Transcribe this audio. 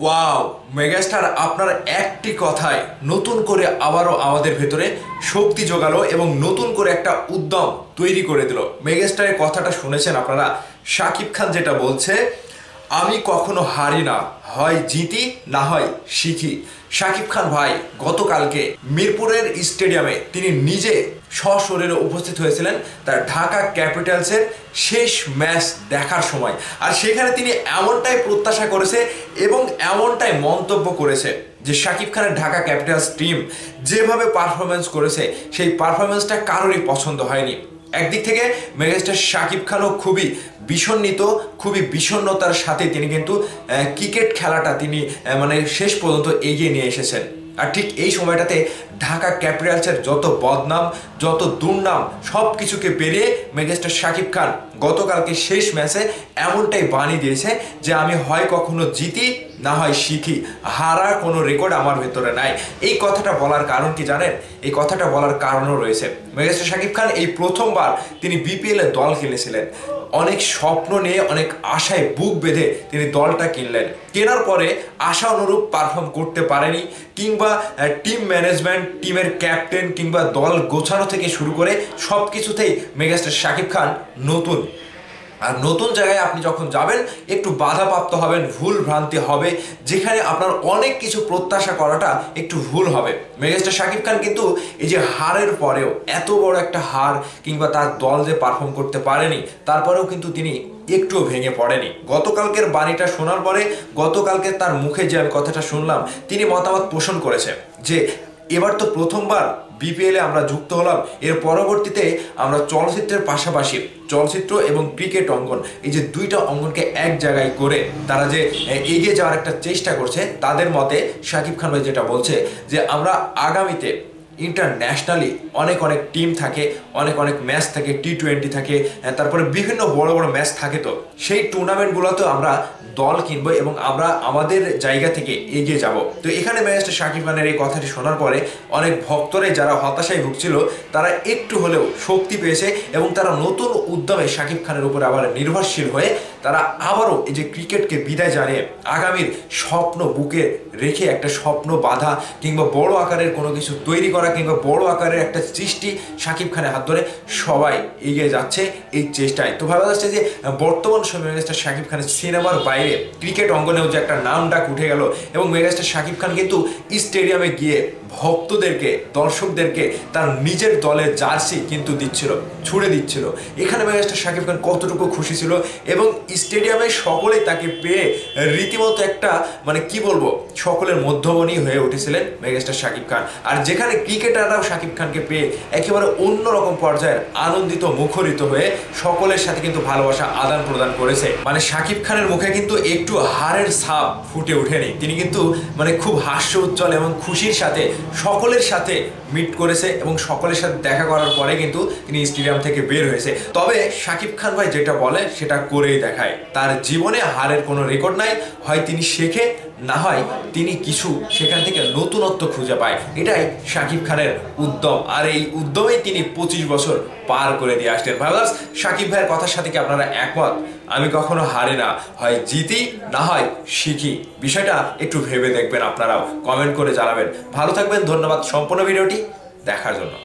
Wow, megastar আপনার একটি কথায় নতুন করে আবারও আমাদের ভেতরে শক্তি জোগালো এবং নতুন করে একটা উদ্যম তৈরি করে দিল। মেগাস্টারের কথাটা শুনেছেন আপনারা? শাকিব খান যেটা বলছে, আমি কখনো হারি না, হয় জিতি না হয় শিখি। শাকিব খান ভাই গতকালকে মিরপুরের স্টেডিয়ামে তিনি নিজে সশরীরে উপস্থিত হয়েছিলেন তার ঢাকা ক্যাপিটালসের শেষ ম্যাচ দেখার সময়। আর সেখানে তিনি এমনটাই প্রত্যাশা করেছে এবং এমনটাই মন্তব্য করেছে যে শাকিব খানের ঢাকা ক্যাপিটালস টিম যেভাবে পারফরমেন্স করেছে সেই পারফরমেন্সটা কারোরই পছন্দ হয়নি। একদিক থেকে মেগাস্টার শাকিব খানও খুবই বিষণ্ণিত, খুবই বিষণ্ণতার সাথে তিনি কিন্তু ক্রিকেট খেলাটা তিনি শেষ পর্যন্ত এগিয়ে নিয়ে এসেছেন। আর ঠিক এই সময়টাতে ঢাকা ক্যাপিটালসের যত বদনাম, যত দুর্নাম সব কিছুকে পেরিয়ে মেগাস্টার শাকিব খান গতকালকে শেষ ম্যাচে এমনটাই বাণী দিয়েছে যে আমি হয় কখনো জিতি না হয় শিখি, হারার কোনো রেকর্ড আমার ভেতরে নাই। এই কথাটা বলার কারণ কি জানেন? এই কথাটা বলার কারণও রয়েছে। মেগাস্টার শাকিব খান এই প্রথমবার তিনি বিপিএল এ দল কিনেছিলেন, অনেক স্বপ্ন নিয়ে অনেক আশায় বুক বেঁধে তিনি দলটা কিনলেন। কেনার পরে আশা অনুরূপ পারফর্ম করতে পারেনি, কিংবা টিম ম্যানেজমেন্ট, টিমের ক্যাপ্টেন কিংবা দল গোছানো থেকে শুরু করে সব কিছুতেই মেগাস্টার শাকিব খান নতুন। আর নতুন জায়গায় আপনি যখন যাবেন একটু বাধাপ্রাপ্ত হবেন, ভুল ভ্রান্তি হবে, যেখানে আপনার অনেক কিছু প্রত্যাশা করাটা একটু ভুল হবে। মেগাস্টার শাকিব খান কিন্তু এই যে হারের পরেও, এত বড় একটা হার কিংবা তার দল যে পারফর্ম করতে পারেনি, তারপরেও কিন্তু তিনি একটুও ভেঙে পড়েনি। গতকালকের বাণীটা শোনার পরে, গতকালকে তার মুখে যে আমি কথাটা শুনলাম, তিনি মতামত পোষণ করেছে যে এবার তো প্রথমবার বিপিএল এ আমরা যুক্ত হলাম, এর পরবর্তীতে আমরা চলচ্চিত্রের পাশাপাশি চলচ্চিত্র এবং ক্রিকেট অঙ্গন, এই যে দুইটা অঙ্গনকে এক জায়গায় করে তারা যে এগিয়ে যাওয়ার একটা চেষ্টা করছে, তাদের মতে শাকিব খান ভাই যেটা বলছে যে আমরা আগামীতে ইন্টারন্যাশনালি অনেক অনেক টিম থাকে, অনেক অনেক ম্যাচ থাকে, টি-20 থাকে, তারপরে বিভিন্ন বড় বড় ম্যাচ থাকে, তো সেই টুর্নামেন্টগুলোতেও আমরা দল কিনবো এবং আমরা আমাদের জায়গা থেকে এগিয়ে যাব। তো এখানে মেগাস্টার শাকিব খানের এই কথাটি শোনার পরে অনেক ভক্তরে যারা হতাশায় ভুগছিল তারা একটু হলেও শক্তি পেয়েছে এবং তারা নতুন উদ্যমে শাকিব খানের উপর আবার নির্ভরশীল হয়ে তারা আবারও এই যে ক্রিকেটকে বিদায় জানিয়ে আগামীর স্বপ্ন বুকে রেখে একটা স্বপ্ন বাঁধা কিংবা বড় আকারের কোনো কিছু তৈরি করা কিংবা বড় আকারের একটা সৃষ্টি শাকিব খানের হাত ধরে সবাই এগিয়ে যাচ্ছে এই চেষ্টায়। তো ভাবা যাচ্ছে যে বর্তমান সময়ে মেগাস্টার শাকিব খানের সিনেমার বাইরে ক্রিকেট অঙ্গনেও যে একটা নাম ডাক উঠে গেল এবং মেগাস্টার শাকিব খান কিন্তু স্টেডিয়ামে গিয়ে ভক্তদেরকে, দর্শকদেরকে তার নিজের দলের জার্সি কিন্তু দিচ্ছিল, ছুড়ে দিচ্ছিল। এখানে মেগাস্টার শাকিব খান কতটুকু খুশি ছিল এবং স্টেডিয়ামে সকলেই তাকে পেয়ে রীতিমতো একটা কি বলবো, সকলের মধ্যমণি হয়ে উঠেছিলেন মেগাস্টার শাকিব খান। আর যেখানে ক্রিকেটাররাও শাকিব খানকে পেয়ে একেবারে অন্যরকম পর্যায়ের আনন্দিত, মুখরিত হয়ে সকলের সাথে কিন্তু ভালোবাসা আদান প্রদান করেছে। শাকিব খানের মুখে কিন্তু একটু হারের ছাপ ফুটে ওঠেনি, তিনি কিন্তু খুব হাস্য উজ্জ্বল এবং খুশির সাথে সকলের সাথে মিট করেছে এবং সকলের সাথে দেখা করার পরে কিন্তু তিনি স্টেডিয়াম থেকে বের হয়েছে। তবে শাকিব খান ভাই যেটা বলে সেটা করেই দেখায়, তার জীবনে হারের কোনো রেকর্ড নাই, হয় তিনি শেখে না হয় তিনি কিছু সেখান থেকে নতুনত্ব খুঁজে পায়। এটাই শাকিব খানের উদ্যম, আর এই উদ্যমেই তিনি 25 বছর পার করে দিয়ে আসলেন। ভাইবাস, শাকিব ভাইয়ের কথার সাথে কি আপনারা একমত? আমি কখনো হারি না, হয় জিতি না হয় শিখি। বিষয়টা একটু ভেবে দেখবেন, আপনারাও কমেন্ট করে জানাবেন। ভালো থাকবেন, ধন্যবাদ সম্পূর্ণ ভিডিওটি দেখার জন্য।